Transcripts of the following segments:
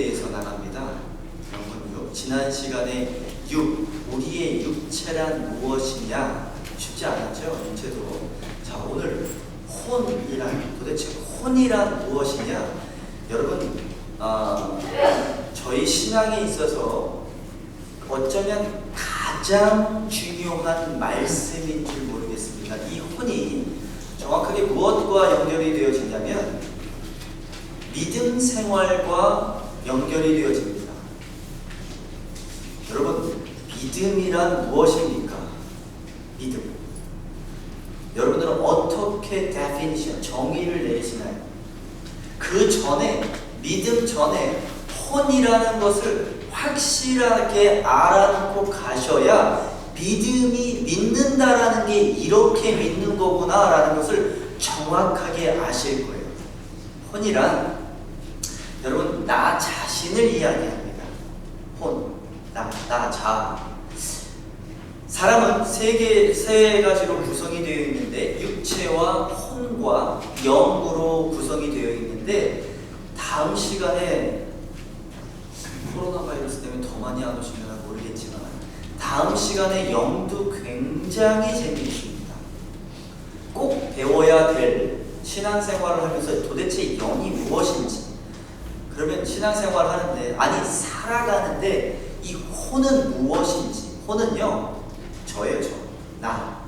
대해서 나갑니다. 영혼 6. 지난 시간에 6. 우리의 육체란 무엇이냐? 쉽지 않았죠? 육체도. 자, 오늘 혼이란, 도대체 혼이란 무엇이냐? 여러분, 저희 신앙에 있어서 어쩌면 가장 중요한 말씀인 줄 모르겠습니다. 이 혼이 정확하게 무엇과 연결이 되어지냐면 믿음 생활과 연결이 되어집니다. 여러분, 믿음이란 무엇입니까? 믿음. 여러분들은 어떻게 definition, 정의를 내리시나요? 그 전에, 믿음 전에 혼이라는 것을 확실하게 알아놓고 가셔야 믿음이 믿는다라는 게 이렇게 믿는 거구나 라는 것을 정확하게 아실 거예요. 혼이란 여러분 나 자신을 이야기합니다. 혼, 나 자. 사람은 세 가지로 구성이 되어 있는데 육체와 혼과 영으로 구성이 되어 있는데 다음 시간에 코로나 바이러스 때문에 더 많이 안 오시면 모르겠지만 다음 시간에 영도 굉장히 재미있습니다. 꼭 배워야 될 신앙생활을 하면서 도대체 영이 무엇인지, 그러면 신앙생활을 하는데, 아니 살아가는데 이 혼은 무엇인지. 혼은요, 저예요. 저. 나.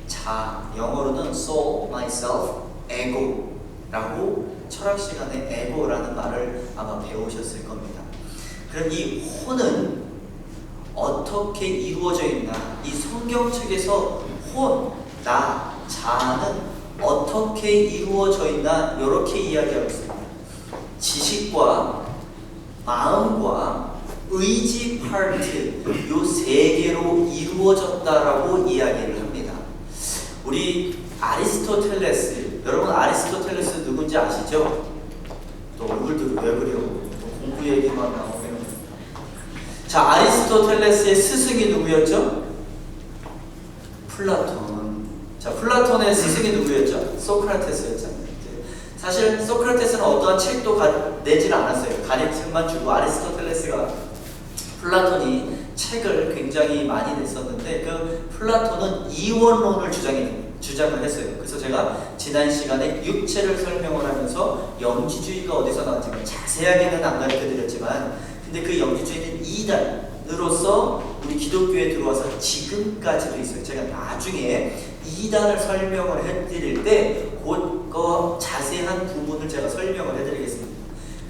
자. 영어로는 soul, myself, ego라고 철학 시간에 ego라는 말을 아마 배우셨을 겁니다. 그럼 이 혼은 어떻게 이루어져 있나? 이 성경책에서 혼, 나, 자는 어떻게 이루어져 있나? 이렇게 이야기하고 있습니다. 지식과 마음과 의지 파트, 요 세 개로 이루어졌다라고 이야기를 합니다. 우리 아리스토텔레스, 여러분 아리스토텔레스 누군지 아시죠? 또 얼굴도 왜 그래요? 공부 얘기만 나오면. 자, 아리스토텔레스의 스승이 누구였죠? 플라톤. 자, 플라톤의 스승이 누구였죠? 소크라테스였잖아요. 사실 소크라테스는 어떠한 책도 내질 않았어요. 가르침만 주고 아리스토텔레스가, 플라톤이 책을 굉장히 많이 냈었는데 그 플라톤은 이원론을 주장을 했어요. 그래서 제가 지난 시간에 육체를 설명을 하면서 영지주의가 어디서 나왔는지 자세하게는 안 가르쳐드렸지만, 근데 그 영지주의는 이단으로서 우리 기독교에 들어와서 지금까지도 있어요. 제가 나중에 이단을 설명을 해드릴 때 그 자세한 부분을 제가 설명을 해드리겠습니다.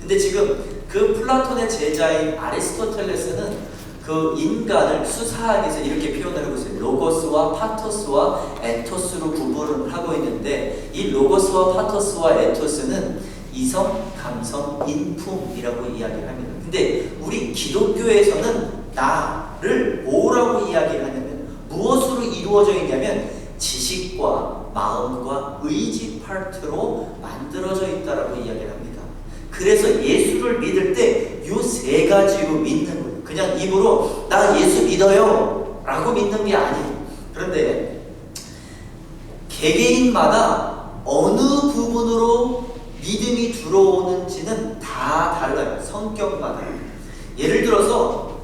근데 지금 그 플라톤의 제자인 아리스토텔레스는 그 인간을 수사학에서 이렇게 표현을 하고 있어요. 로고스와 파토스와 에토스로 구분을 하고 있는데, 이 로고스와 파토스와 에토스는 이성, 감성, 인품이라고 이야기를 합니다. 근데 우리 기독교에서는 나를 뭐라고 이야기를 하냐면, 무엇으로 이루어져 있냐면 지식과 마음과 의지 파트로 만들어져 있다라고 이야기를 합니다. 그래서 예수를 믿을 때 이 세 가지로 믿는 거예요. 그냥 입으로 나 예수 믿어요 라고 믿는 게 아니에요. 그런데 개개인마다 어느 부분으로 믿음이 들어오는지는 다 달라요. 성격마다. 예를 들어서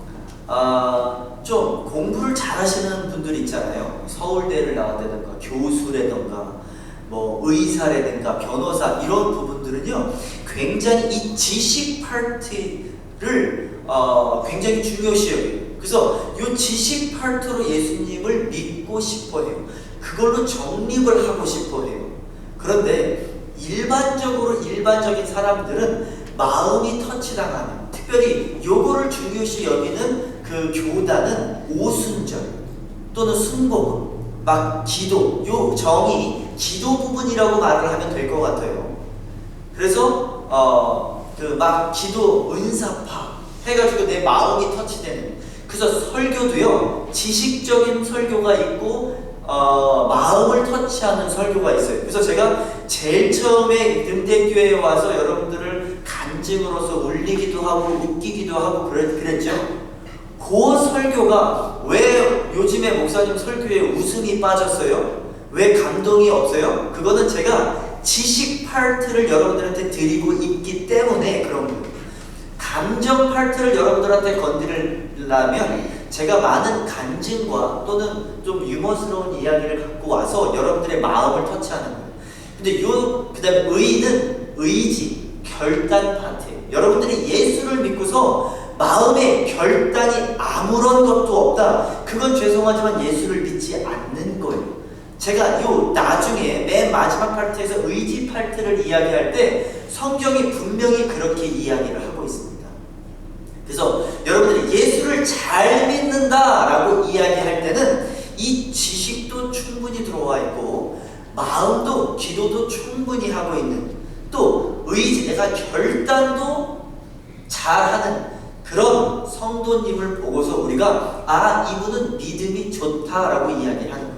좀 공부를 잘하시는 분들 있잖아요. 서울대를 나왔다든가 교수라든가 뭐 의사라든가 변호사, 이런 부분들은요 굉장히 이 지식 파트를 굉장히 중요시해요. 그래서 이 지식 파트로 예수님을 믿고 싶어해요. 그걸로 정립을 하고 싶어해요. 그런데 일반적인 사람들은 마음이 터치당하는, 특별히 요거를 중요시 여기는 그 교단은 오순절 또는 순복음, 막 기도, 요 정의 기도 부분이라고 말을 하면 될 것 같아요. 그래서 그 막 기도 은사파 해가지고 내 마음이 터치되는, 그래서 설교도요 지식적인 설교가 있고 마음을 터치하는 설교가 있어요. 그래서 제가 제일 처음에 금대교회에 와서 여러분들을 간증으로서 울리기도 하고 웃기기도 하고 그랬죠. 그 설교가 왜 요즘에 목사님 설교에 웃음이 빠졌어요? 왜 감동이 없어요? 그거는 제가 지식 파트를 여러분들한테 드리고 있기 때문에 그런 거예요. 감정 파트를 여러분들한테 건드리려면 제가 많은 간증과 또는 좀 유머스러운 이야기를 갖고 와서 여러분들의 마음을 터치하는 거예요. 근데 그 다음에 의는 의지, 결단 파트예요. 여러분들이 예수를 믿고서 마음에 결단이 아무런 것도 없다. 그건 죄송하지만 예수를 믿지 않는 거예요. 제가 요 나중에 맨 마지막 파트에서 의지 파트를 이야기할 때 성경이 분명히 그렇게 이야기를 하고 있습니다. 그래서 여러분들이 예수를 잘 믿는다라고 이야기할 때는 이 지식도 충분히 들어와 있고 마음도 기도도 충분히 하고 있는 또 의지, 내가 결단도 잘하는 그런 성도님을 보고서 우리가 이분은 믿음이 좋다라고 이야기하는 거예요.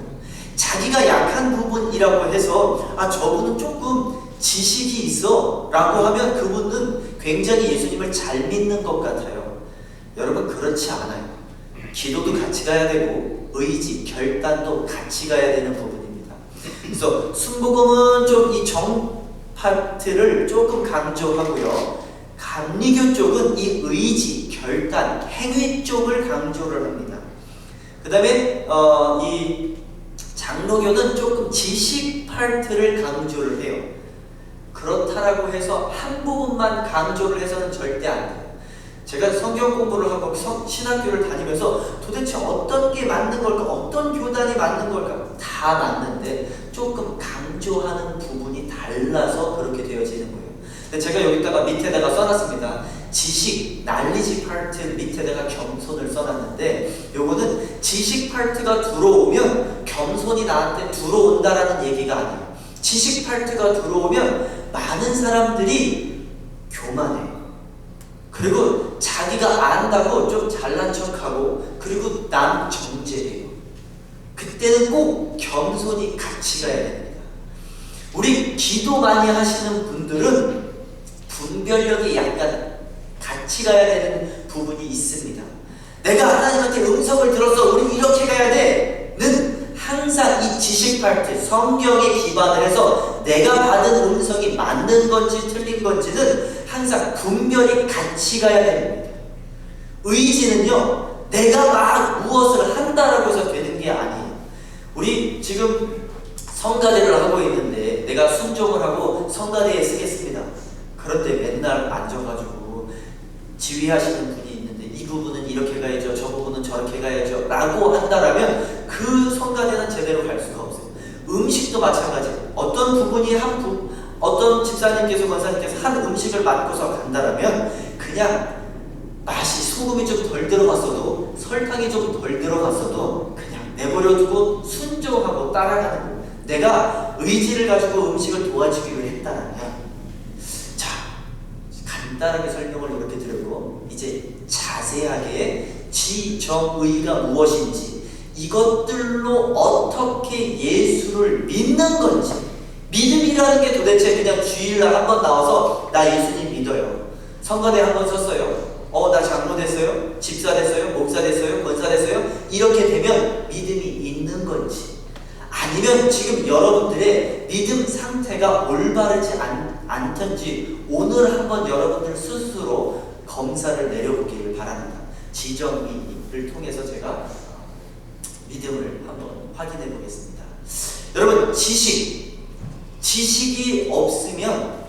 자기가 약한 부분이라고 해서 저분은 조금 지식이 있어 라고 하면 그분은 굉장히 예수님을 잘 믿는 것 같아요. 여러분 그렇지 않아요. 기도도 같이 가야 되고 의지, 결단도 같이 가야 되는 부분입니다. 그래서 순복음은 좀 이 정 파트를 조금 강조하고요. 감리교 쪽은 이 의지, 결단, 행위 쪽을 강조를 합니다. 그 다음에 이 장로교는 조금 지식 파트를 강조를 해요. 그렇다라고 해서 한 부분만 강조를 해서는 절대 안 돼요. 제가 성경 공부를 하고 신학교를 다니면서 도대체 어떤 게 맞는 걸까, 어떤 교단이 맞는 걸까 다 맞는데 조금 강조하는 부분이 달라서 그렇게 되어지는 거예요. 근데 제가 여기다가 밑에다가 써놨습니다. 지식, 날리지 파트 밑에다가 겸손을 써놨는데 요거는 지식 파트가 들어오면 겸손이 나한테 들어온다라는 얘기가 아니에요. 지식 파트가 들어오면 많은 사람들이 교만해요. 그리고 자기가 안다고 좀 잘난 척하고 그리고 남 정죄해요. 그때는 꼭 겸손이 같이 가야 됩니다. 우리 기도 많이 하시는 분들은 분별력이 약간 같이 가야 되는 부분이 있습니다. 내가 하나님한테 음성을 들어서 우리 이렇게 가야 돼!는 항상 이 지식 파트, 성경에 기반을 해서 내가 받은 음성이 맞는 건지 틀린 건지는 항상 분별이 같이 가야 됩니다. 의지는요, 내가 막 무엇을 한다라고 해서 되는 게 아니에요. 우리 지금 성가대를 하고 있는데 내가 순종을 하고 성가대에 쓰겠습니다. 그런데 맨날 앉아가지고 지휘하시는 분이 있는데 이 부분은 이렇게 가야죠, 저 부분은 저렇게 가야죠 라고 한다라면 그 성가대는 제대로 갈 수가 없어요. 음식도 마찬가지예요. 어떤 부분이 어떤 집사님께서 권사님께서 한 음식을 맡고서 간다라면 그냥 맛이 소금이 좀 덜 들어갔어도 설탕이 좀 덜 들어갔어도 그냥 내버려두고 순종하고 따라가는 거예요. 내가 의지를 가지고 음식을 도와주기로 했다라면 자, 간단하게 설명을 이렇게 드리고 이제 자세하게 지정의가 무엇인지 이것들로 어떻게 예수를 믿는 건지 믿음이라는 게 도대체 그냥 주일날 한번 나와서 나 예수님 믿어요. 성가대 한번 썼어요. 나 장로 됐어요. 집사 됐어요. 목사 됐어요. 권사 됐어요. 이렇게 되면 믿음이 있는 건지 아니면 지금 여러분들의 믿음 상태가 올바르지 않던지 오늘 한번 여러분들 스스로 검사를 내려보기를 바랍니다. 지정의를 통해서 제가 믿음을 한번 확인해 보겠습니다. 여러분 지식이 없으면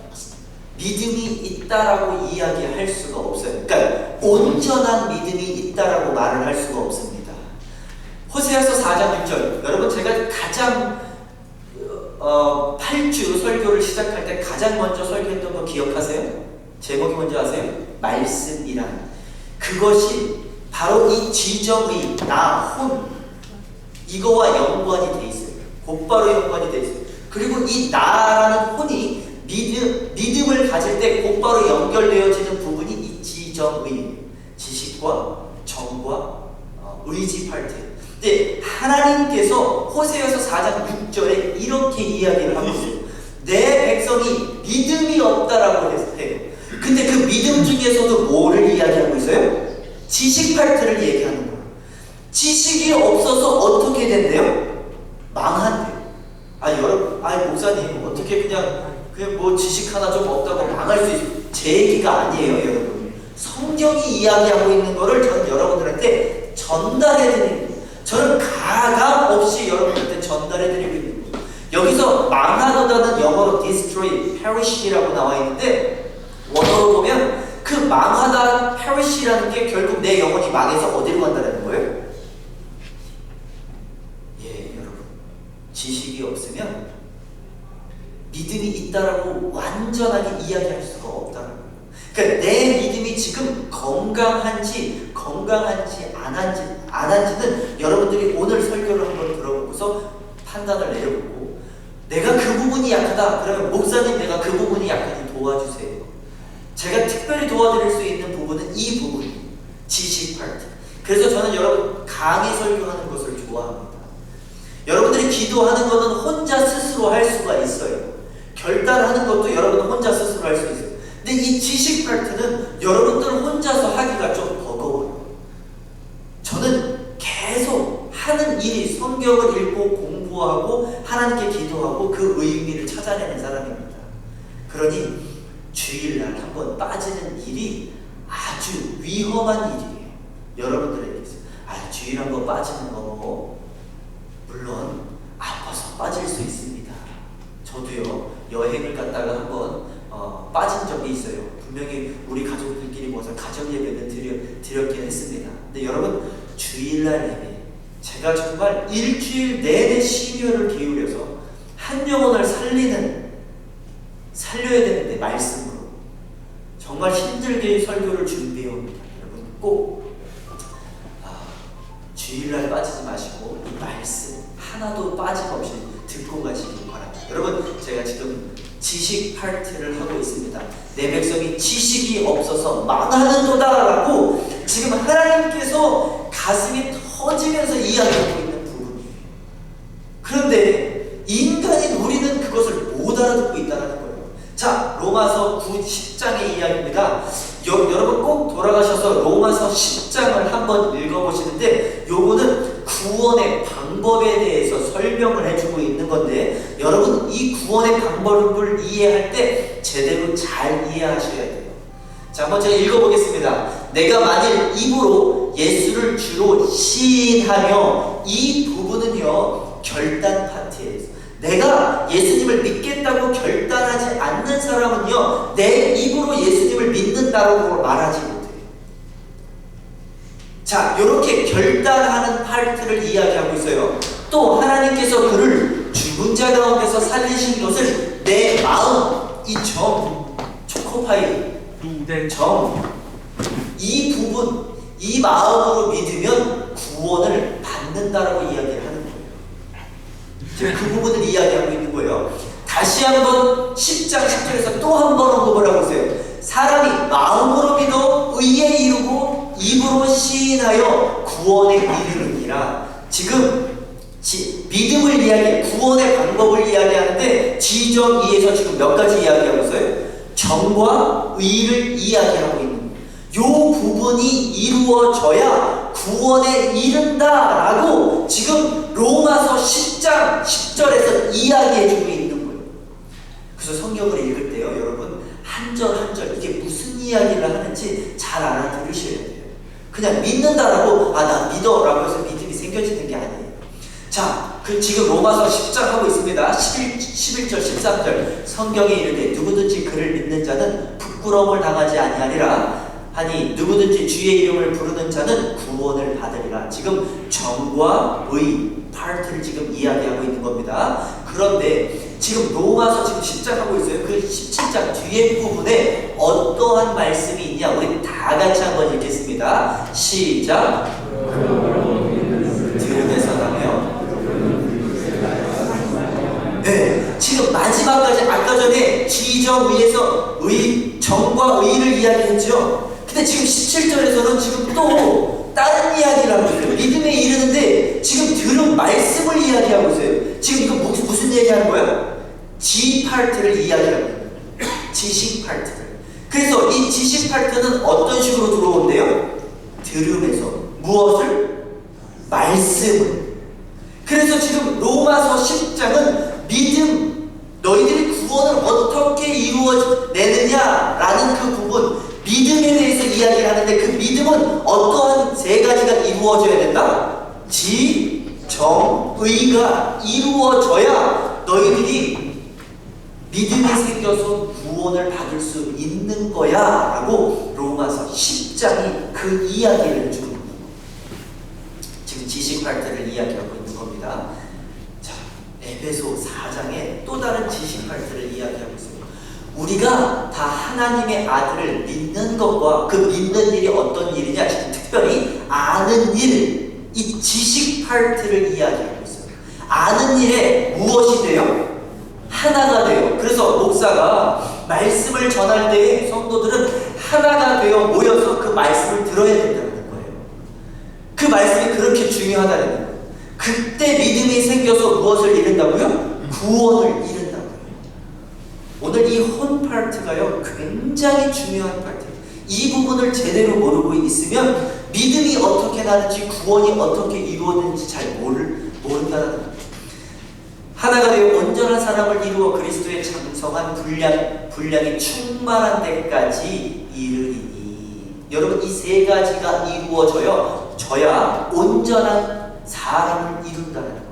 믿음이 있다라고 이야기할 수가 없어요. 그러니까 온전한 믿음이 있다라고 말을 할 수가 없습니다. 호세아서 4장 6절 여러분 제가 가장 8주 설교를 시작할 때 가장 먼저 설교했던 거 기억하세요? 제목이 뭔지 아세요? 말씀이란 그것이 바로 이 지정의 나 이거와 연관이 돼 있어요. 곧바로 연관이 돼 있어요. 그리고 이 나라는 혼이 믿음을 가질 때 곧바로 연결되어지는 부분이 이 지정의 지식과 정과 의지 파트. 근데 하나님께서 호세아서 4장 6절에 이렇게 이야기를 하고 있어요. 내 백성이 믿음이 없다라고 해요. 근데 그 믿음 중에서도 뭐를 이야기하고 있어요? 지식 파트를 얘기하는 거예요. 지식이 없어서 어떻게 된대요? 망한대요. 여러분, 목사님 어떻게 그냥 뭐 지식 하나 좀 없다고 망할 수 있어요? 제 얘기가 아니에요, 여러분. 성경이 이야기하고 있는 거를 저는 여러분들한테 전달해드리는 거예요. 저는 가감 없이 여러분들한테 전달해드리고 있는 거예요. 여기서 망하다는 영어로 destroy, perish이라고 나와 있는데 원어로 보면 그 망하다, perish이라는 게 결국 내 영혼이 망해서 어디로 간다는 거예요? 예, 여러분. 지식이 없으면 믿음이 있다라고 완전하게 이야기할 수가 없다는 거예요. 그러니까 내 믿음이 지금 건강한지 안 한지는 여러분들이 오늘 설교를 한번 들어보고서 판단을 내려보고, 내가 그 부분이 약하다 그러면 목사님 내가 그 부분이 약하니 도와주세요. 제가 특별히 도와드릴 수 있는 부분은 이 부분, 지식 파트. 그래서 저는 여러분 강의 설교하는 것을 좋아합니다. 여러분들이 기도하는 것은 혼자 스스로 할 수가 있어요. 결단하는 것도 여러분은 혼자 스스로 할 수 있어요. 근데 이 지식 파트는 여러분들 혼자서 하기가 좀 버거워요. 저는 계속 하는 일이 성경을 읽고 공부하고 하나님께 기도하고 그 의미를 찾아내는 사람입니다. 그러니 주일날 한번 빠지는 일이 아주 위험한 일이에요. 여러분들에게 있어요. 주일 한번 빠지는 거 물론 아파서 빠질 수 있습니다. 저도요 여행을 갔다가 한번 빠진 적이 있어요. 분명히 우리 가족들끼리 모여서 가정 예배는 드렸긴 했습니다. 근데 여러분 주일날 예배 제가 정말 일주일 내내 심혈을 기울여서 한 영혼을 살려야 되는데 말씀으로 정말 힘들게 설교를 준비해 옵니다. 여러분 꼭 주일날 빠지지 마시고 이 말씀 하나도 빠짐없이 듣고 가시기 바랍니다. 여러분 제가 지금 지식 파트를 하고 있습니다. 내 백성이 지식이 없어서 망하는도다라고 지금 하나님께서 가슴이 터지면서 이야기하고 있는 부분이에요. 그런데 인간인 우리는 그것을 못 알아듣고 있다는 거예요. 자, 로마서 9, 10장의 이야기입니다. 여러분 꼭 돌아가셔서 로마서 10장을 한번 읽어보시는데 요거는 구원의 방법에 대해서 설명을 해주고 있는 건데 여러분 이 구원의 방법을 이해할 때 제대로 잘 이해하셔야 돼요. 자, 한번 제가 읽어보겠습니다. 내가 만일 입으로 예수를 주로 시인하며, 이 부분은요 결단 파트예요. 내가 예수님을 믿겠다고 결단하지 않는 사람은요 내 입으로 예수님을 믿는다고 말하지 못해요. 자, 이렇게 결단하는 파트를 이야기하고 있어요. 또 하나님께서 그를 죽은 자 가운데서 살리신 것을 내 마음, 이 정, 초코파이 정, 이 부분, 이 마음으로 믿으면 구원을 받는다라고 이야기를 하는 거예요. 지금 그 부분을 이야기하고 있는 거예요. 다시 한번 10장 10절에서 또 한 번 언급을 하고 있어요. 사람이 마음으로 믿어 의에 이르고 입으로 시인하여 구원에 이르느니라. 지금 믿음을 이야기해, 구원의 방법을 이야기하는데 지정 2에서 지금 몇 가지 이야기하고 있어요? 정과 의를 이야기하고 있는 거예요. 이 부분이 이루어져야 구원에 이른다라고 지금 로마서 10장 10절에서 이야기해주고 있는 거예요. 그래서 성경을 읽을 때요 여러분 한 절 한 절 이게 무슨 이야기를 하는지 잘 알아들으셔야 돼요. 그냥 믿는다라고 나 믿어 라고 해서 믿음이 생겨지는 게 아니에요. 자, 지금 로마서 10장 하고 있습니다. 11절 13절 성경에 이르되 누구든지 그를 믿는 자는 부끄러움을 당하지 아니하리라 하니 누구든지 주의 이름을 부르는 자는 구원을 받으리라. 지금 정과 의 파트를 지금 이야기하고 있는 겁니다. 그런데 지금 로마서 지금 10장 하고 있어요. 그 17장 뒤에 부분에 어떠한 말씀이 있냐 우리 다 같이 한번 읽겠습니다. 시작. 들음에서 나며. 네, 지금 마지막까지 아까 전에 지정 의에서 의, 정과 의를 이야기했죠. 근데 지금 17절에서는 지금 또 다른 이야기를 하고 있어요. 믿음에 이르는데 지금 들은 말씀을 이야기하고 있어요. 지금 이거 무슨 얘기하는 거야? 지 파트를 이야기하는 거예요. 지식 파트를. 그래서 이 지식 파트는 어떤 식으로 들어온대요? 들음에서. 무엇을? 말씀을. 그래서 지금 로마서 10장은 믿음, 너희들이 구원을 어떻게 이루어내느냐라는 그 부분, 믿음에 대해서 이야기를 하는데 그 믿음은 어떠한 세 가지가 이루어져야 된다? 지, 정, 의가 이루어져야 너희들이 믿음이 생겨서 구원을 받을 수 있는 거야 라고 로마서 10장이 그 이야기를 주는 겁니다. 지금 지식 발달을 이야기하고 있는 겁니다. 자, 에베소 4장에 또 다른 지식 발달을 이야기하고 있습니다. 우리가 다 하나님의 아들을 믿는 것과 그 믿는 일이 어떤 일이냐, 지금 특별히 아는 일, 이 지식 파트를 이야기하고 있어요. 아는 일에 무엇이 돼요? 하나가 돼요. 그래서 목사가 말씀을 전할 때 성도들은 하나가 되어 모여서 그 말씀을 들어야 된다는 거예요. 그 말씀이 그렇게 중요하다는 거예요. 그때 믿음이 생겨서 무엇을 이룬다고요? 구원을 이룬다고요. 오늘 이 혼 파트가요 굉장히 중요한 파트예요. 이 부분을 제대로 모르고 있으면 믿음이 어떻게 나는지 구원이 어떻게 이루어지는지 잘 모른다는 거예요. 하나가 되어 온전한 사람을 이루어 그리스도의 장성한 분량이 충만한 데까지 이르리니. 여러분 이 세 가지가 이루어져야 온전한 사람을 이룬다는 거예요.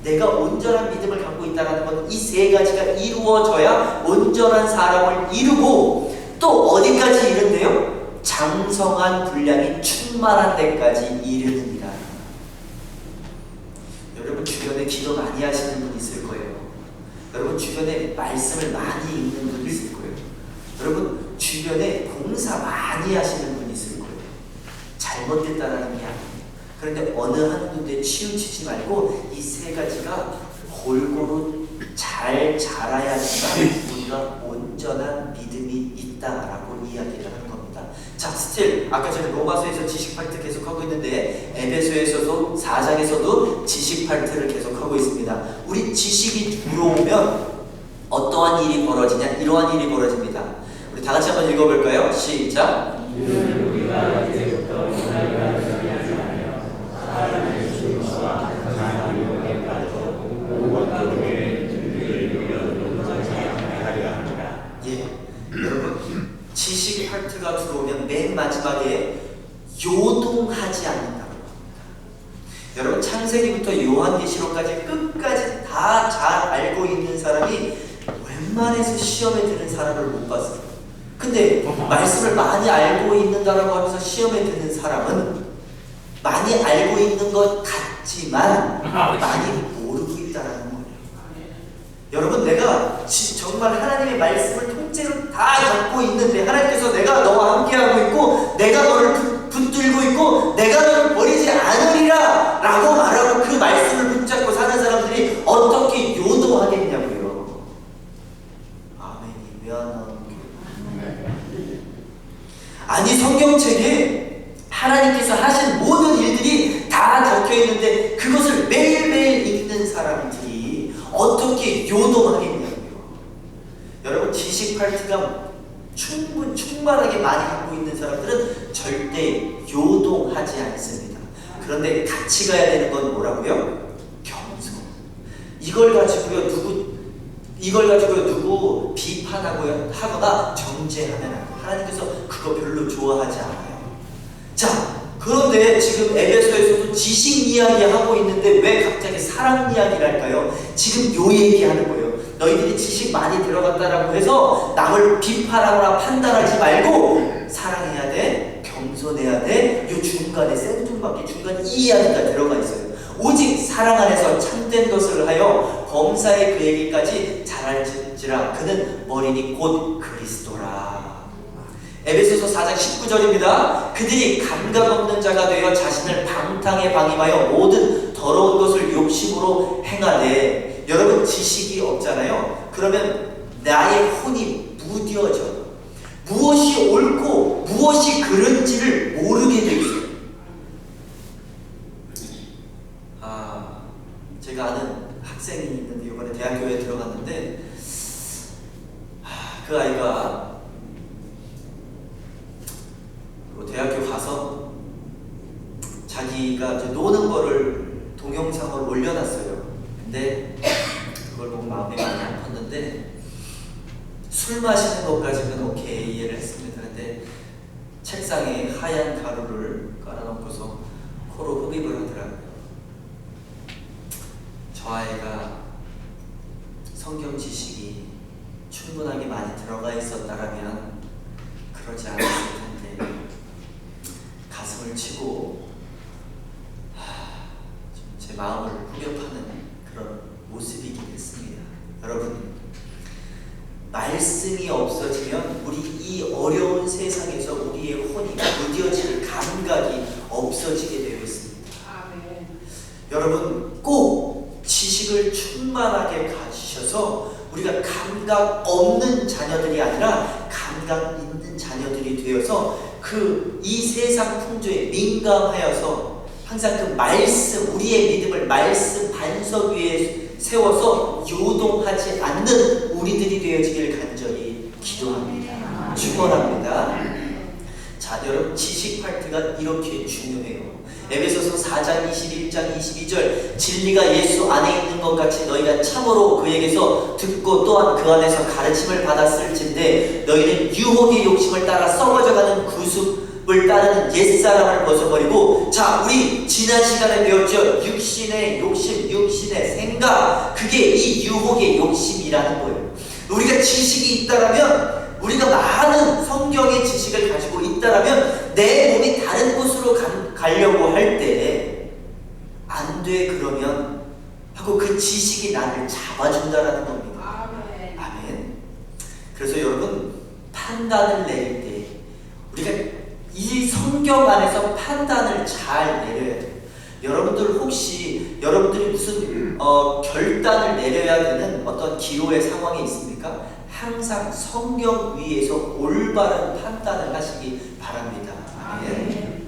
내가 온전한 믿음을 갖고 있다는 건 이 세 가지가 이루어져야 온전한 사람을 이루고 또 어디까지 이른대요? 장성한 분량이 충만한 데까지 이르느니라. 여러분 주변에 기도 많이 하시는 분 있을 거예요. 여러분 주변에 말씀을 많이 읽는 분 있을 거예요. 여러분 주변에 봉사 많이 하시는 분 있을 거예요. 잘못됐다라는 게 아니에요. 그런데 어느 한 군데 치우치지 말고 이 세 가지가 골고루 잘 자라야지만 우리가 온전한 믿음이 있다라고 이야기를 하는 겁니다. 자, 스틸 아까 전에 로마서에서 지식 파트 계속하고 있는데 에베소에서도 4장에서도 지식 파트를 계속하고 있습니다. 우리 지식이 들어오면 어떠한 일이 벌어지냐? 이러한 일이 벌어집니다. 우리 다 같이 한번 읽어볼까요? 시작. 여러분 지식 파트가 들어오면 맨 마지막에 요동하지 않는다고 합니다. 여러분 창세기부터 요한계시록까지 끝까지 다 잘 알고 있는 사람이 웬만해서 시험에 드는 사람을 못 봤어요. 근데 말씀을 많이 알고 있는다라고 하면서 시험에 드는 사람은 많이 알고 있는 것 같지만 많이 모르고 있다라는 거예요. 여러분 내가 정말 하나님의 말씀을 통째로 다 갖고 있는데 하나님께서 내가 너와 함께하고 있고 내가 너를 붙들고 있고 내가 너를 버리지 않으리라 라고 말하고 그 말씀을 붙잡고 사는 사람들이 어떻게 요동하겠냐고요. 아멘이 왜 안 나오는 거예요? 아니 성경책에 하나님께서 하신 모든 일들이 다 적혀 있는데 그것을 매일매일 읽는 사람들이 어떻게 요동하겠냐고요. 여러분 지식 파트가 충만하게 많이 갖고 있는 사람들은 절대 요동하지 않습니다. 그런데 같이 가야 되는 건 뭐라고요? 겸손. 이걸 가지고요 누구 비판하고요 하거나 정죄하면 하나님께서 그거 별로 좋아하지 않아요. 자, 그런데 지금 에베소에서도 지식 이야기 하고 있는데 왜 갑자기 사랑 이야기를 할까요? 지금 요 얘기하는 거예요. 너희들이 지식 많이 들어갔다라고 해서 남을 비판하거나 판단하지 말고 사랑해야 돼, 겸손해야 돼. 요 중간에 생뚱맞게 중간에 이 이야기가 들어가 있어요. 오직 사랑 안에서 참된 것을 하여 범사의 그에게까지 자랄지라 그는 머리니 곧 그리스도라. 에베소서 4장 19절입니다. 그들이 감각 없는 자가 되어 자신을 방탕에 방임하여 모든 더러운 것을 욕심으로 행하되. 여러분 지식이 없잖아요. 그러면 나의 혼이 무뎌져요. 무엇이 옳고 무엇이 그른지를 모르게 되어 있어요. 제가 아는 학생이 있는데 이번에 대학교에 들어갔는데 그 아이가 대학교 가서 자기가 이제 노는 거를 동영상으로 올려놨어요. 근데 그걸 보고 마음이 많이 아팠는데 술 마시는 것까지는 오케이 이해를 했습니다. 근데 책상에 하얀 가루를 깔아놓고서 코로 흡입을 하더라고요. 저 아이가 성경 지식이 충분하게 많이 들어가 있었다라면 그러지 않았을 텐데 가슴을 치고 제 마음을 후벼파는 그런 모습이긴 했습니다. 여러분, 말씀이 없어지면 우리 이 어려운 세상에서 우리의 혼이 무뎌질 감각이 없어지게 되어 있습니다. 아멘. 여러분, 꼭 지식을 충만하게 가지셔서 우리가 감각 없는 자녀들이 아니라 감각 있는 자녀들이 되어서 이 세상 풍조에 민감하여서 항상 그 말씀, 우리의 믿음을 말씀 반석 위에 세워서 요동하지 않는 우리들이 되어지길 간절히 기도합니다. 축원합니다. 자, 여러분, 지식 파트가 이렇게 중요해요. 에베소서 4장 21장 22절, 진리가 예수 안에 있는 것 같이 너희가 참으로 그에게서 듣고 또한 그 안에서 가르침을 받았을진데 너희는 유혹의 욕심을 따라 썩어져가는 구습을 따르는 옛사람을 벗어버리고. 자, 우리 지난 시간에 배웠죠. 육신의 욕심, 육신의 생각, 그게 이 유혹의 욕심이라는 거예요. 우리가 지식이 있다라면, 우리가 많은 성경의 지식을 가지고 있다라면 내 몸이 다른 곳으로 가려고 할 때 안 돼 그러면 하고 그 지식이 나를 잡아준다라는 겁니다. 아멘. 아멘. 그래서 여러분, 판단을 내릴 때 우리가 이 성경 안에서 판단을 잘 내려야 돼요. 여러분들 혹시 여러분들이 무슨 결단을 내려야 되는 어떤 기로의 상황이 있습니까? 항상 성경 위에서 올바른 판단을 하시기 바랍니다. 아멘.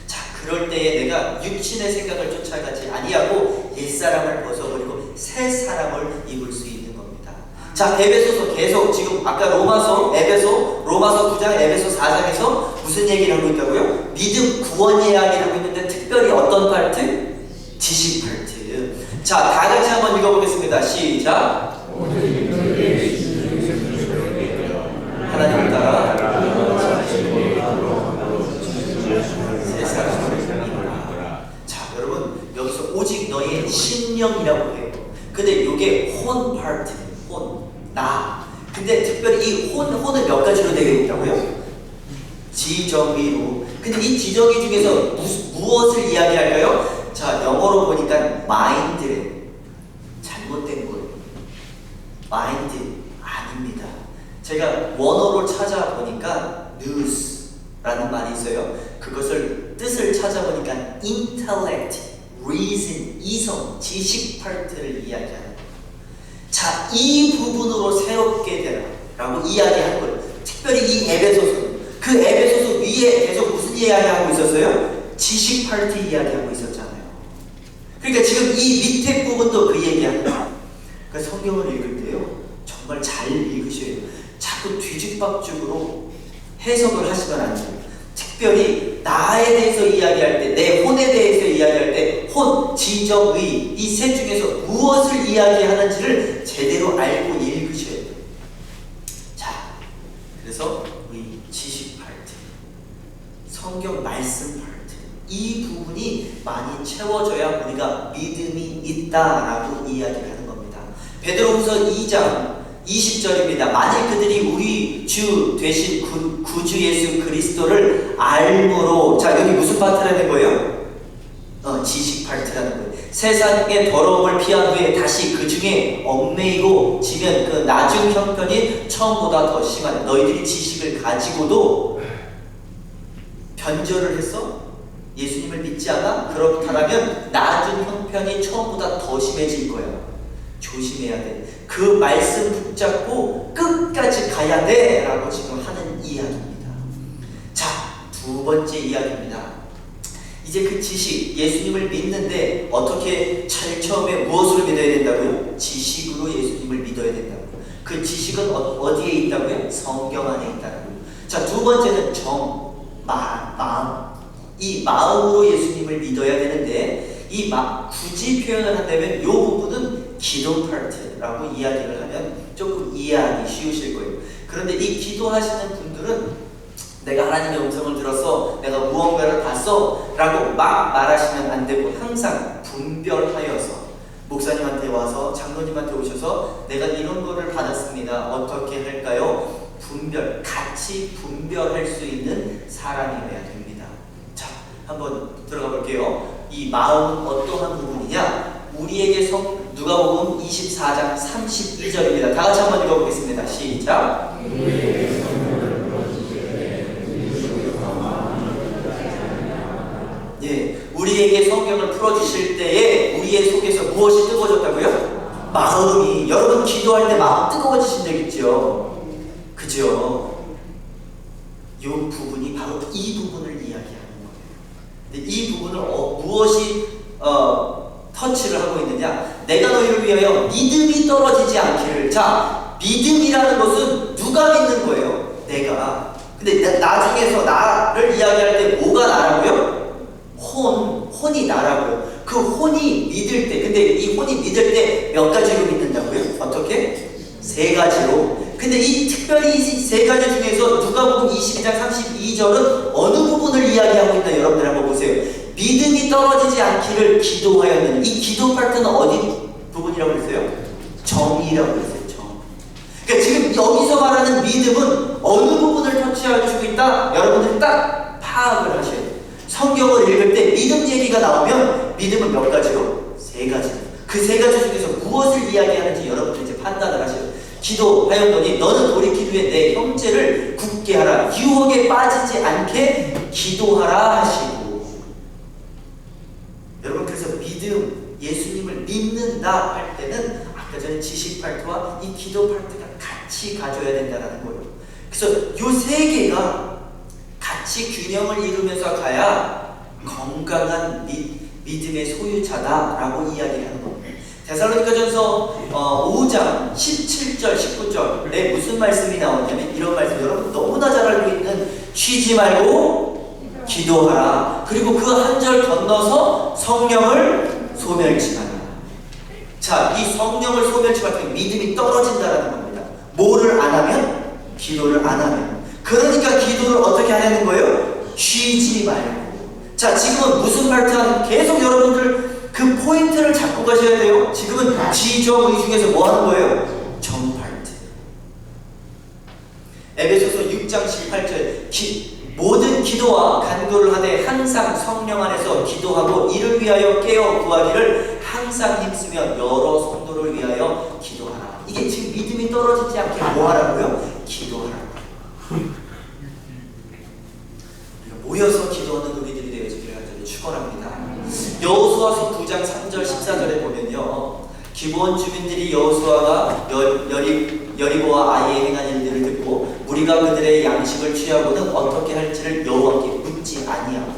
자, 그럴 때에 내가 육신의 생각을 쫓아가지 아니하고 옛사람을 벗어버리고 새 사람을 입을 수 있는 겁니다. 자, 에베소서 계속 지금 아까 로마서 9장, 에베소 4장에서 무슨 얘기를 하고 있다고요? 믿음 구원 이야기를 하고 있는데 특별히 어떤 파트? 지식 파트. 자, 다 같이 한번 읽어보겠습니다. 시작. 하나님 따라 새 사람을 입으라. 자, 여러분, 여기서 오직 너의 심령이라고 해요. 근데 이게 혼 파트, 혼, 나. 근데 특별히 이 혼은 몇 가지로 되어 있다고요? 지정의로. 근데 이 지정의 중에서 무엇을 이야기할까요? 자, 영어로 보니까 마인드, 잘못된 거예요. 마인드 아닙니다. 제가 원어로 찾아보니까 news라는 말이 있어요. 그것을 뜻을 찾아보니까 intellect, reason, 이성, 지식 파트를 이야기하는 거예요. 자, 이 부분으로 새롭게 되라라고 이야기한 거예요. 특별히 이 에베소서, 그 에베소서 위에 계속 무슨 이야기하고 있었어요? 지식 파트 이야기하고 있었잖아요. 그러니까 지금 이 밑에 부분도 그 얘기하는 거예요. 그러니까 성경을 읽을 때요, 정말 잘 읽으셔야 돼요. 자꾸 뒤죽박죽으로 해석을 하시면 안 돼요. 특별히 나에 대해서 이야기할 때, 내 혼에 대해서 이야기할 때 혼, 지정, 의, 이 셋 중에서 무엇을 이야기하는지를 제대로 알고 읽으셔야 돼요. 자, 그래서 이 지식 파트, 성경 말씀 파트, 이 부분이 많이 채워져야 우리가 믿음이 있다라고 이야기하는 겁니다. 베드로후서 2장 20절입니다. 만일 그들이 우리 주 되신 구주 예수 그리스도를 알므로. 자, 여기 무슨 파트라는 거예요? 지식 파트라는 거예요. 세상의 더러움을 피한 후에 다시 그 중에 얽매이고 지면 그 나중 형편이 처음보다 더 심한. 너희들이 지식을 가지고도 변절을 해서 예수님을 믿지 않아? 그렇다면 나중 형편이 처음보다 더 심해질 거야. 조심해야 돼. 그 말씀 붙잡고 끝까지 가야 돼 라고 지금 하는 이야기입니다. 자, 두 번째 이야기입니다. 이제 그 지식, 예수님을 믿는데 어떻게 제일 처음에 무엇으로 믿어야 된다고요? 지식으로 예수님을 믿어야 된다고요. 그 지식은 어디에 있다고요? 성경 안에 있다고요. 자, 두 번째는 마음. 이 마음으로 예수님을 믿어야 되는데, 굳이 표현을 한다면 이 부분은 기도 파트라고 이야기를 하면 조금 이해하기 쉬우실 거예요. 그런데 이 기도하시는 분들은 내가 하나님의 음성을 들었어, 내가 무언가를 봤어 라고 막 말하시면 안 되고 항상 분별하여서 목사님한테 와서 장로님한테 오셔서 내가 이런 거를 받았습니다. 어떻게 할까요? 같이 분별할 수 있는 사람이어야 됩니다. 자, 한번 들어가 볼게요. 이 마음은 어떠한 부분이냐? 우리에게 누가복음 24장 32절입니다. 다 같이 한번 읽어보겠습니다. 시작. 예, 우리에게 성경을 풀어주실 때에 우리의 속에서 무엇이 뜨거워졌다고요? 마음이. 여러분 기도할 때 마음 뜨거워지신 적 있죠? 그죠? 이 부분이 바로 이 부분을 이야기하는 거예요. 근데 이 부분을 무엇이 터치를 하고 있느냐? 내가 너희를 위하여 믿음이 떨어지지 않기를. 자, 믿음이라는 것은 누가 믿는 거예요? 내가. 근데 나중에서 나를 이야기할 때 뭐가 나라고요? 혼이 나라고요. 그 혼이 믿을 때, 근데 이 혼이 믿을 때 몇 가지로 믿는다고요? 어떻게? 세 가지로. 근데 이 특별히 이 세 가지 중에서 누가복음 22장 32절은 어느 부분을 이야기하고 있나 여러분들 한번 보세요. 믿음이 떨어지지 않기를 기도하였느니. 이 기도 파트는 어디 부분이라고 했어요? 정이라고 했어요. 정. 그러니까 지금 여기서 말하는 믿음은 어느 부분을 터치하고 있다? 여러분들이 딱 파악을 하셔야 돼요. 성경을 읽을 때 믿음 얘기가 나오면 믿음은 몇 가지로? 세 가지. 그 세 가지 중에서 무엇을 이야기하는지 여러분들이 이제 판단을 하셔야 돼요. 기도하였더니 너는 돌이킨 후에 내 형제를 굳게 하라. 유혹에 빠지지 않게 기도하라 하시고. 여러분 그래서 믿음, 예수님을 믿는다 할 때는 아까 전에 지식 파트와 이 기도 파트가 같이 가져야 된다는 거예요. 그래서 이 세 개가 같이 균형을 이루면서 가야 건강한 믿음의 소유자다라고 이야기하는 겁니다. 데살로니가전서 5장 17절 19절에 무슨 말씀이 나오냐면 이런 말씀, 여러분 너무나 잘 알고 있는 쉬지 말고 기도하라. 그리고 그 한 절 건너서 성령을 소멸치하라. 자, 이 성령을 소멸치할 때 믿음이 떨어진다는 겁니다. 뭐를 안 하면? 기도를 안 하면. 그러니까 기도를 어떻게 하냐는 거예요? 쉬지 말고. 자, 지금은 무슨 파트는 계속 여러분들 그 포인트를 잡고 가셔야 돼요. 지금은 지정의 중에서 뭐 하는 거예요? 정 파트. 에베소서 6장 18절 모든 기도와 간구를 하되 항상 성령 안에서 기도하고 이를 위하여 깨어 구하기를 항상 힘쓰며 여러 성도를 위하여 기도하라. 이게 지금 믿음이 떨어지지 않게 뭐 하라고요? 기도하라고. 모여서 기도하는 우리들이 되어지기를 간절히 축원합니다. 여호수아서 9장 3절 14절에 보면요, 기브온 주민들이 여호수아가 여리고와 아이에 행한 일들을 듣고 무리가 그들의 양식을 취하고는 어떻게 할지를 여호와께 묻지 아니하고.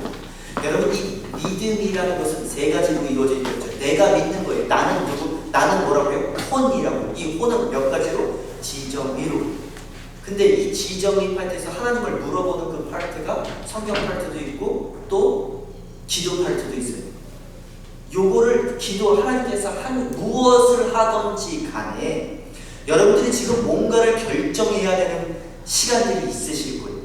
여러분 이 믿음이라는 것은 세 가지로 이루어져 있죠. 내가 믿는 거예요. 나는 누구? 나는 뭐라고요? 혼이라고. 이 혼은 몇 가지로? 지정의로. 근데 이 지정의 파트에서 하나님을 물어보는 그 파트가 성경 파트도 있고 또 기도 파트도 있어요. 요거를 하나님께서 무엇을 하든지 간에 여러분들이 지금 뭔가를 결정해야 되는 시간들이 있으실 거예요.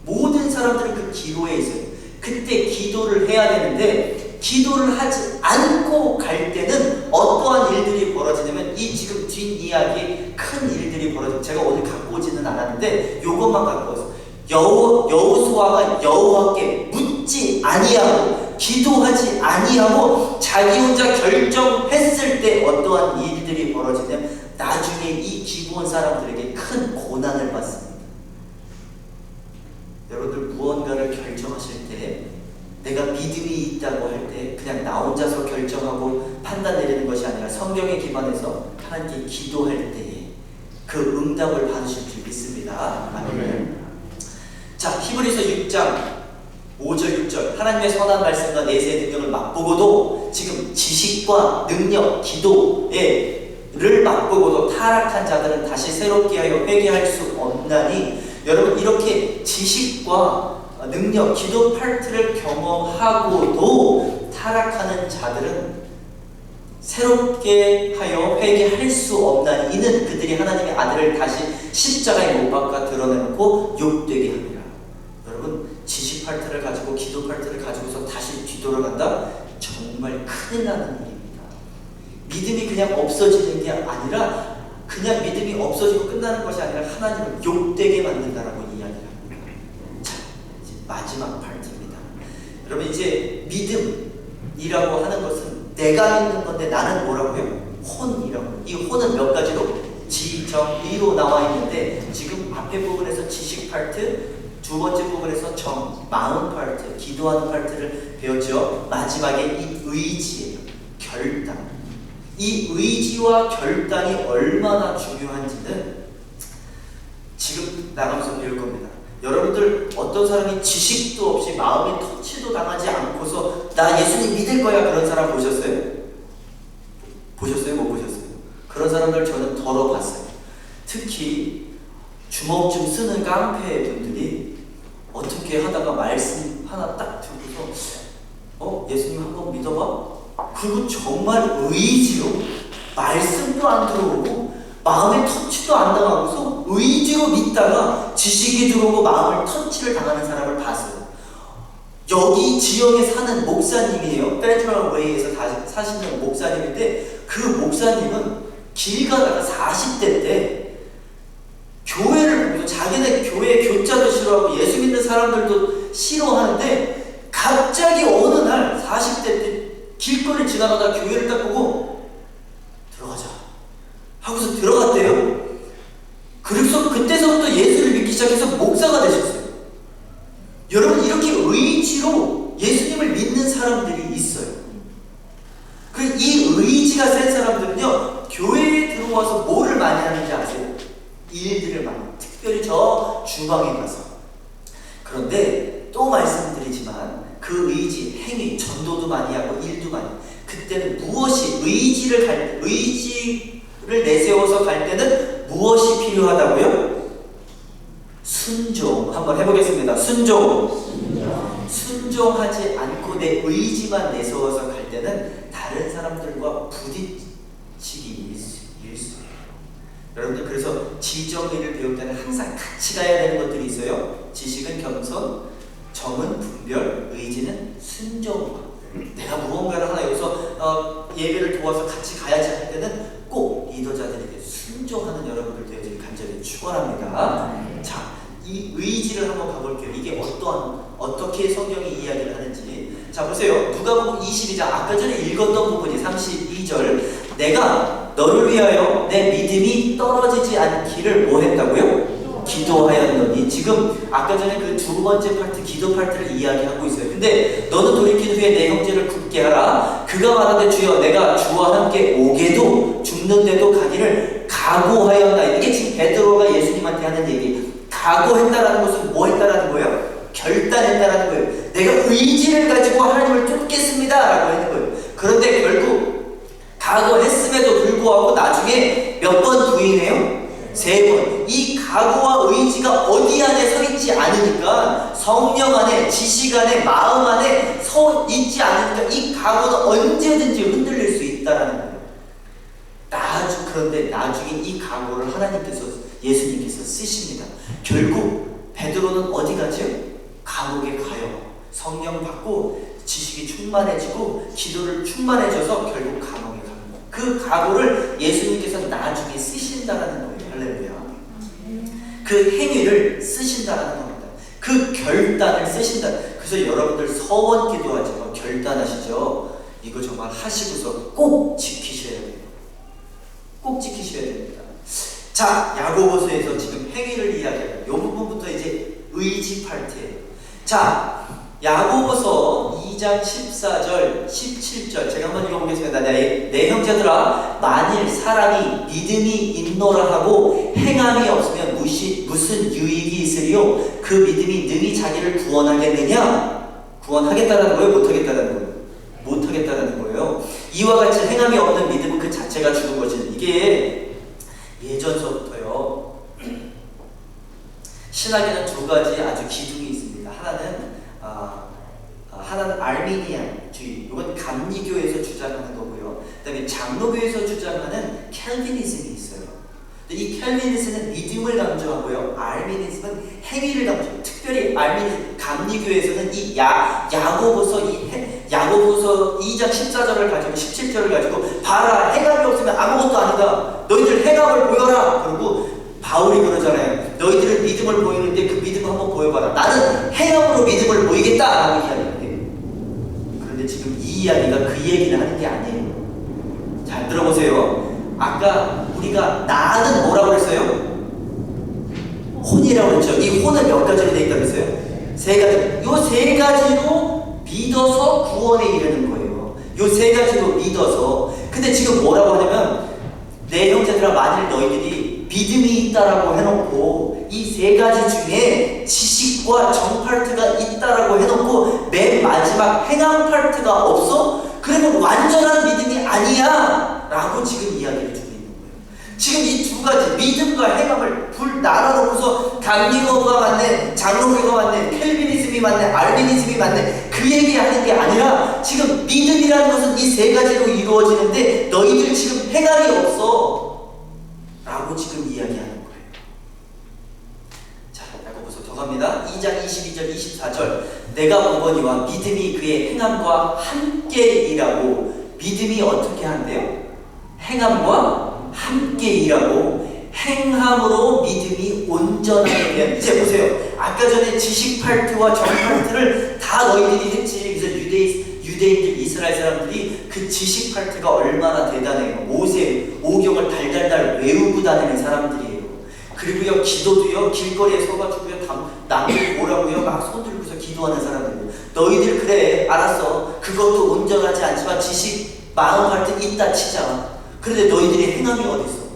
모든 사람들은 그 기로에 있어요. 그때 기도를 해야 되는데 기도를 하지 않고 갈 때는 어떠한 일들이 벌어지냐면 이 지금 뒷이야기 큰 일들이 벌어져요. 제가 오늘 갖고 오지는 않았는데 요것만 갖고 왔어요. 여호수아가 여호와께 묻지 아니하고 기도하지 아니하고 자기 혼자 결정했을 때 어떠한 일들이 벌어지냐면 나중에 이 기브온 사람들에게 큰 고난을 받습니다. 여러분들 무언가를 결정하실 때 내가 믿음이 있다고 할 때 그냥 나 혼자서 결정하고 판단 내리는 것이 아니라 성경에 기반해서 하나님께 기도할 때에 그 응답을 받으실 줄 믿습니다. 아멘. 자, 히브리서 6장 5절 6절 하나님의 선한 말씀과 내세의 능력을 맛보고도 지금 지식과 능력, 기도를 맛보고도 타락한 자들은 다시 새롭게 하여 회개할 수 없나니. 여러분 이렇게 지식과 능력, 기도 파트를 경험하고도 타락하는 자들은 새롭게 하여 회개할 수 없나니 이는 그들이 하나님의 아들을 다시 십자가에 못 박아 드러내놓고 욕되게 합니다. 여러분 소크라테스를 가지고서 다시 뒤돌아간다? 정말 큰일 나는 일입니다. 믿음이 그냥 없어지는 게 아니라 그냥 믿음이 없어지고 끝나는 것이 아니라 하나님을 욕되게 만든다라고 이야기를 합니다. 자, 이제 마지막 파트입니다. 여러분, 이제 믿음이라고 하는 것은 내가 믿는 건데 나는 뭐라고요? 혼이라고. 이 혼은 몇 가지로? 지, 정, 의로 나와 있는데 지금 앞에 부분에서 지식 파트, 두 번째 부분에서 정, 마음 파트, 기도하는 파트를 배웠죠. 마지막에 이 의지예요. 결단. 이 의지와 결단이 얼마나 중요한지는 지금 나가면서 배울 겁니다. 여러분들 어떤 사람이 지식도 없이 마음의 터치도 당하지 않고서 나 예수님 믿을 거야 그런 사람 보셨어요? 보셨어요? 못 보셨어요? 그런 사람들 저는 덜어 봤어요. 특히 주먹 좀 쓰는 깡패 분들이 어떻게 하다가 말씀 하나 딱 듣고서 예수님 한번 믿어봐? 그리고 정말 의지로 말씀도 안 들어오고 마음의 터치도 안 당하고서 의지로 믿다가 지식이 들어오고 마음을 터치를 당하는 사람을 봤어요. 여기 지역에 사는 목사님이에요. 페드럴 웨이에서 사시는 목사님인데 그 목사님은 길 가다가 40대 때 교회를 보면서 자기네 교회 교자도 싫어하고 예수 믿는 사람들도 싫어하는데 갑자기 어느 날 40대 때 길거리 지나가다 교회를 딱 보고 들어가자 하고서 들어갔대요. 그래서 그때서부터 예수를 믿기 시작해서 목사가 되셨어요. 여러분, 이렇게 의지로 예수님을 믿는 사람들이 있어요. 이 의지가 센 사람들은요, 교회에 들어와서 뭐를 많이 하는지 아세요? 일들을 많이, 특별히 저 주방에 가서. 그런데 또 말씀드리지만 그 의지, 행위, 전도도 많이 하고 일도 많이. 그때는 무엇이 의지를 내세워서 갈 때는 무엇이 필요하다고요? 순종. 한번 해보겠습니다. 순종하지 않고 내 의지만 내세워서 갈 때는 다른 사람들과 부딪히기 일수예요. 여러분들, 그래서 지정의를 배울 때는 항상 같이 가야 되는 것들이 있어요. 지식은 겸손, 정은 분별, 의지는 순종. 내가 무언가를 하나 여기서 예배를 도와서 같이 가야지 할 때는 꼭 리더자들에게 순종하는 여러분들 되어지길 간절히 축원합니다. 자, 이 의지를 한번 가볼게요. 이게 어떻게 성경이 이야기를 하는지. 자, 보세요. 누가복음 22장, 아까 전에 읽었던 부분이 32절. 내가 너를 위하여 내 믿음이 떨어지지 않기를 뭐 했다고요? 기도하였노니. 지금 아까 전에 그 두 번째 파트, 기도 파트를 이야기하고 있어요. 근데 너는 돌이킨 후에 내 형제를 굳게 하라. 그가 말하되 주여 내가 주와 함께 오게도 죽는데도 가기를 각오하였다. 이게 지금 베드로가 예수님한테 하는 얘기. 각오했다라는 것은 뭐 했다라는 거예요? 결단했다라는 거예요. 내가 의지를 가지고 하나님을 쫓겠습니다 라고 하는 거예요. 그런데 결국 각오했음에도 불구하고 나중에 몇 번 부인해요? 3번. 이 각오와 의지가 어디 안에 서 있지 않으니까, 성령 안에, 지식 안에, 마음 안에 서 있지 않으니까 이 각오는 언제든지 흔들릴 수 있다는 거예요. 그런데 나중에 이 각오를 하나님께서, 예수님께서 쓰십니다. 결국 베드로는 어디 가죠? 감옥에 가요. 성령 받고 지식이 충만해지고 기도를 충만해져서 결국 감옥에 갑니다. 그 각오를 예수님께서 나중에 쓰신다는 거예요. 할렐루야. 그 행위를 쓰신다는 겁니다. 그 결단을 쓰신다. 그래서 여러분들 서원 기도하지 마. 결단하시죠. 이거 정말 하시고서 꼭 지키셔야 돼요. 꼭 지키셔야 됩니다. 자, 야고보서에서 지금 행위를 이야기해요. 이 부분부터 이제 의지 파트예요. 자, 야고보서 2장 14절, 17절 제가 한번 읽어보겠습니다. 내 형제들아, 만일 사람이 믿음이 있노라 하고 행함이 없으면 무슨 유익이 있으리요? 그 믿음이 능히 자기를 구원하겠느냐? 구원하겠다는 거예요? 못하겠다는 거예요? 못하겠다는 거예요. 이와 같이 행함이 없는 믿음은 그 자체가 죽은 것이다. 이게 예전서부터요, 신학에는 두 가지 아주 기둥이 있습니다. 하나는 알미니안주의, 이건 감리교에서 주장하는 거고요. 그 다음에 장로교에서 주장하는 캘비니즘이 있어요. 근데 이 캘비니즘은 믿음을 강조하고요, 알미니즘은 행위를 강조해요. 특별히 감리교회에서는 이 야고보서 2장 14절을 가지고 17절을 가지고 봐라, 행함이 없으면 아무것도 아니다. 너희들 행함을 보여라. 그리고 바울이 그러잖아요. 너희들은 믿음을 보이는데 그 믿음을 한번 보여봐라. 나는 행함으로 믿음을 보이겠다 라고 이야기해요. 그런데 지금 이 이야기가 그 얘기를 하는 게 아니에요. 잘 들어보세요. 아까 우리가 나는 뭐라고 했어요? 혼이라고 했죠. 이 혼은 몇 가지로 되어 있다고 했어요? 세 가지. 요 세 가지로 믿어서 구원에 이르는 거예요. 요 세 가지로 믿어서. 근데 지금 뭐라고 하냐면, 내 형제들아, 만일 너희들이 믿음이 있다라고 해놓고 이 세 가지 중에 지식과 정 파트가 있다라고 해놓고 맨 마지막 행함 파트가 없어? 그러면 완전한 믿음이 아니야 라고 지금 이야기를 주고 있는 거예요. 지금 이 두 가지 믿음과 행함을 불 나눠놓고서 감리교가 맞네, 장로교가 맞네, 켈비니즘이 맞네, 알비니즘이 맞네, 그 얘기하는 게 아니라 지금 믿음이라는 것은 이 세 가지로 이루어지는데 너희들 지금 행함이 없어 라고 지금 이야기하는 거예요. 자, 야고보서 더 갑니다. 2장 22절 24절. 내가 보거니와 믿음이 그의 행함과 함께 일하고. 믿음이 어떻게 한대요? 행함과 함께 일하고 행함으로 믿음이 온전하게 되는. 이제 보세요. 아까 전에 지식 파트와 정 파트를 다 너희들이 했지. 그래서 유대인들, 이스라엘 사람들이 그 지식 파트가 얼마나 대단해요. 모세, 오경을 달달달 외우고 다니는 사람들이에요. 그리고요, 기도도요, 길거리에 서가지고요, 남들이 뭐라고요, 막 손 들고서 기도하는 사람들이에요. 너희들 그래, 알았어. 그것도 온전하지 않지만 지식, 마음 파트 있다 치자. 그런데 너희들이 행함이 어딨어?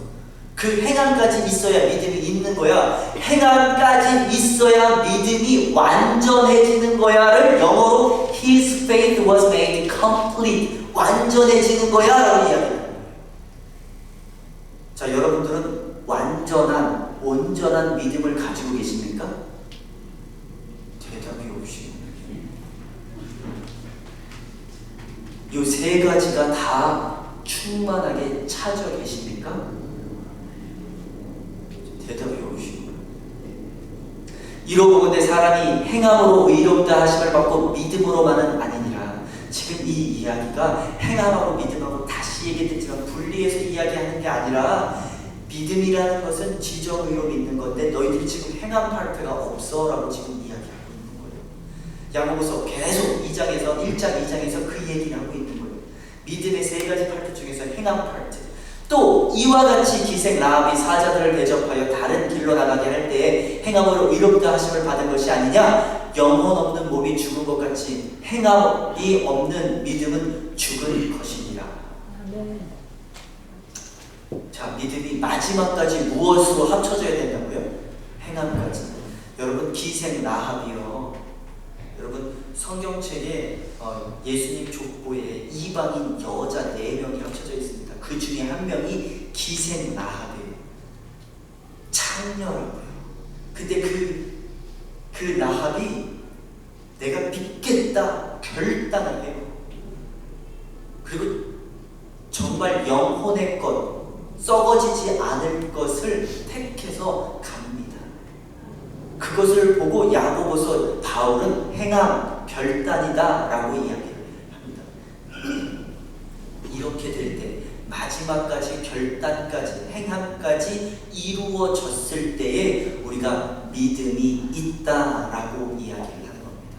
그 행함까지 있어야 믿음이 있는 거야. 행함까지 있어야 믿음이 완전해지는 거야를 영어로 His faith was made complete. 완전해지는 거야 라고 이야기해요. 자, 여러분들은 완전한, 온전한 믿음을 가지고 계십니까? 대답이 없이. 요 세 가지가 다 충만하게 차져 계십니까? 대답이 없이. 이로보건대 사람이 행함으로 의롭다 하심을 받고 믿음으로만은 아니니라. 지금 이 이야기가 행함하고 믿음하고 다시 얘기했지만 분리해서 이야기하는 게 아니라 믿음이라는 것은 지정의로 믿는 건데 너희들이 지금 행함 파트가 없어 라고 지금 이야기하고 있는 거예요. 야고보서 계속 1장 2장에서 그 얘기를 하고 있는 거예요. 믿음의 세 가지 파트 중에서 행함 파트. 또 이와 같이 기생 라합이 사자들을 대접하여 다른 길로 나가게 할 때에 행함으로 의롭다 하심을 받은 것이 아니냐. 영혼 없는 몸이 죽은 것 같이 행함이 없는 믿음은 죽은 것이니라. 자, 믿음이 마지막까지 무엇으로 합쳐져야 된다고요? 행함까지. 여러분, 기생 라합이요. 여러분, 성경책에 예수님 족보에 이방인 여자 4명이 합쳐져 있습니다. 그 중에 한 명이 기생 라합이에요. 창녀라고요. 근데 그 라합이 내가 믿겠다 결단을 해요. 그리고 정말 영혼의 것, 썩어지지 않을 것을 택해서 갑니다. 그것을 보고 야고보서 바울은 행함, 결단이다 라고 이야기를 합니다. 이렇게 될 때 마지막까지 결단까지 행함까지 이루어졌을 때에 우리가 믿음이 있다라고 이야기를 하는 겁니다.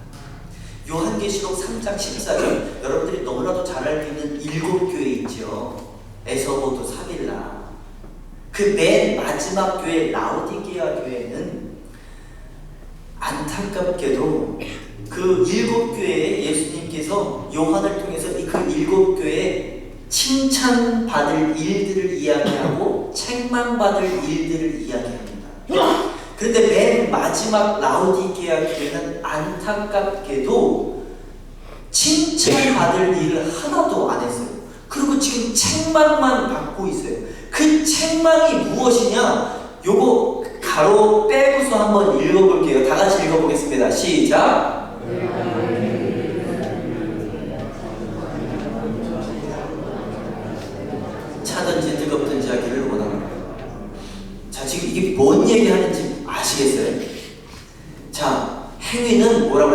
요한계시록 3장 14절, 여러분들이 너무나도 잘 알고 있는 7교회 있죠. 에서보도, 사빌라. 그 맨 마지막 교회 라오디게아 교회는 안타깝게도 그 7교회에 예수님께서 요한을 통해서 그 7교회에 칭찬받을 일들을 이야기하고 책망받을 일들을 이야기합니다. 그런데 맨 마지막 라오디게아 교회는 안타깝게도 칭찬받을 일을 하나도 안 했어요. 그리고 지금 책망만 받고 있어요. 그 책망이 무엇이냐? 요거 가로 빼고서 한번 읽어볼게요. 다 같이 읽어보겠습니다. 시작. 차든지 뜨겁든지 하기를 원합니다. 자, 지금 이게 뭔 얘기하는지 아시겠어요? 자, 행위는 뭐라고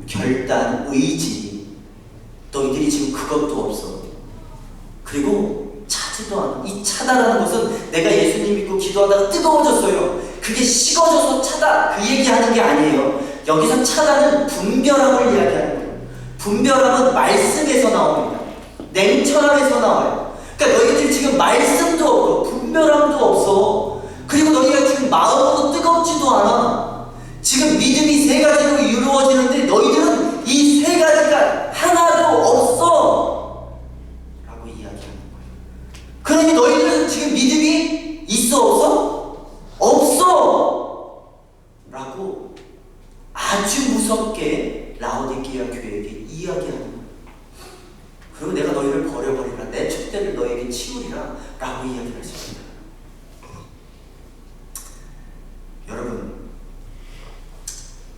결단, 의지, 너희들이 지금 그것도 없어. 그리고 차지도 않아. 이 차다라는 것은 내가 예수님 믿고 기도하다가 뜨거워졌어요, 그게 식어져서 차다, 그 얘기하는 게 아니에요. 여기서 차다는 분별함을 이야기하는 거예요. 분별함은 말씀에서 나옵니다. 냉철함에서 나와요. 그러니까 너희들 지금 말씀도 없고 분별함도 없어. 그리고 너희가 지금 마음으로 뜨겁지도 않아. 지금 믿음이 세 가지로 이루어지는데 너희들은 이 세 가지가 하나도 없어 라고 이야기하는 거예요. 그러니 너희들은 지금 믿음이 있어 없어? 없어 라고 아주 무섭게 라오디게아 교회에게 이야기하는 거예요. 그리고 내가 너희를 버려버리라, 내 촛대를 너에게 치우리라 라고 이야기를 하십니다. 여러분,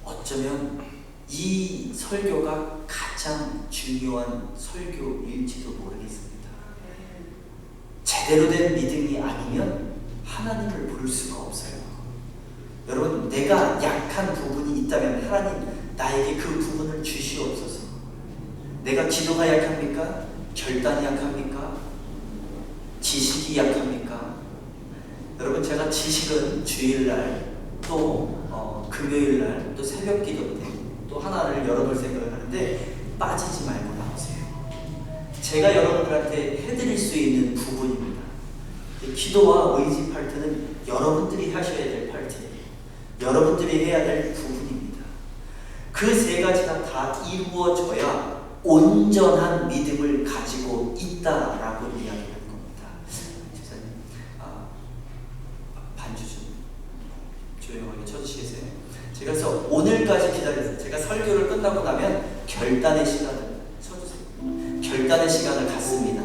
어쩌면 이 설교가 가장 중요한 설교일지도 모르겠습니다. 제대로 된 믿음이 아니면 하나님을 부를 수가 없어요. 여러분, 내가 약한 부분이 있다면 하나님 나에게 그 부분을 주시옵소서. 내가 기도가 약합니까? 결단이 약합니까? 지식이 약합니까? 여러분, 제가 지식은 주일날 또 금요일날 또 새벽기도 때 또 하나를 열어볼 생각을 하는데 빠지지 말고 나오세요. 제가 여러분들한테 해드릴 수 있는 부분입니다. 기도와 의지 파트는 여러분들이 하셔야 될 파트예요. 여러분들이 해야 될 부분입니다. 그 세 가지가 다 이루어져야 온전한 믿음을 가지고 있다라고 이야기하는 겁니다. 집사님, 반주 좀 조용하게 쳐주시겠어요? 제가 그래서 오늘까지 기다렸어요. 제가 설교를 끝나고 나면 결단의 시간을 쳐주세요. 결단의 시간을 갖습니다.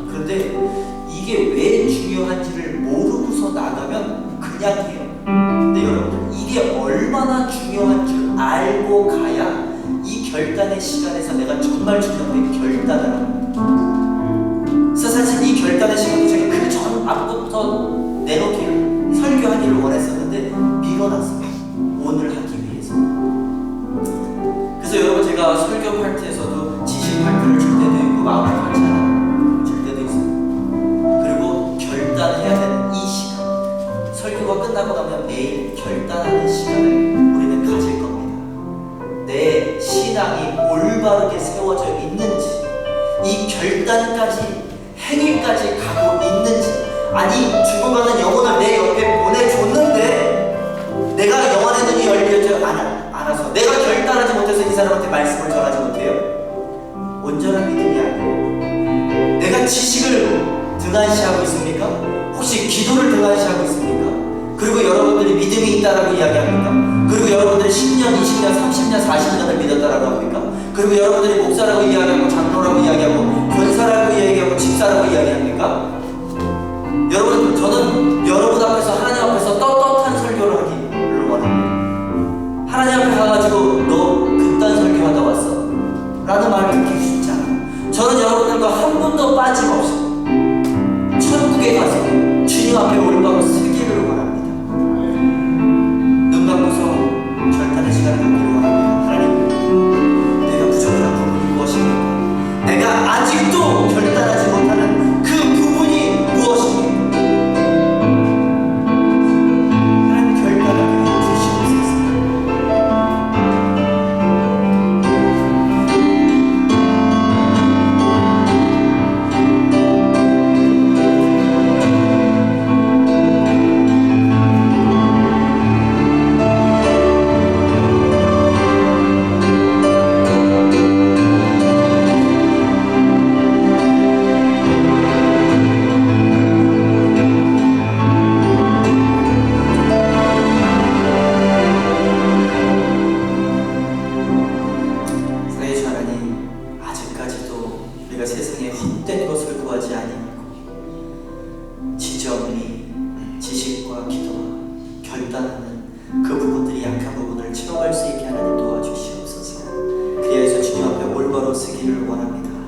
그런데 이게 왜 중요한지를 모르고서 나가면 그냥 해요. 근데 여러분, 이게 얼마나 중요한 줄 알고 가야 이 결단의 시간에서 내가 정말 중요한 결단을 합니다. 그래서 사실 이 결단의 시간도 제가 그 전 앞부터 내놓기를, 설교하기를 원했었는데 미뤄놨어요. 오늘 하기 위해서. 그래서 여러분, 제가 설교 파트에서도 지식 파트를 줄 때도 있고 마음을 같이 하나 줄 때도 있어요. 그리고 결단해야 되는 이 시간, 설교가 끝나고 나면 매일 결단하는 시간을 우리는 가질 겁니다. 내 신앙이 올바르게 세워져 있는지, 이 결단까지, 행위까지 가고 있는지, 아니 죽어가는 영혼을 내 옆에 보내줬는데 내가 영혼의 눈이 열리지 않아서, 내가 결단하지 못해서 이 사람한테 말씀을 전하지 못해요. 온전한 믿음이 아니에요. 내가 지식을 등한시하고 있습니까? 혹시 기도를 등한시하고 있습니까? 그리고 여러분들이 믿음이 있다라고 이야기합니까? 그리고 여러분들이 10년, 20년, 30년, 40년을 믿었다라고 합니까? 그리고 여러분들이 목사라고 이야기하고 장로라고 이야기하고 권사라고 이야기하고 집사라고 이야기합니까? 여러분, 저는 여러분 앞에서, 하나님 앞에서 떳떳한 설교를 하기를 원합니다. 하나님 앞에 가가지고 너 그딴 설교하다 왔어? 라는 말을 듣기 쉽지 않아요. 저는 여러분들과 한 번도 빠짐없이 천국에 가서 주님 앞에 올바로 서기를 원합니다. 눈 감고서 결단의 시간을 갖기를 원합니다. 하나님, 내가 부족한 부분이 무엇입니까? 내가 아직도 결단하지 못하는 그 부분이 무엇입니까? 하나님, 결단을 주시옵소서. 수 있게 하나님 도와주시옵소서. 그리하여서 주님 앞에 올바로 서기를 원합니다.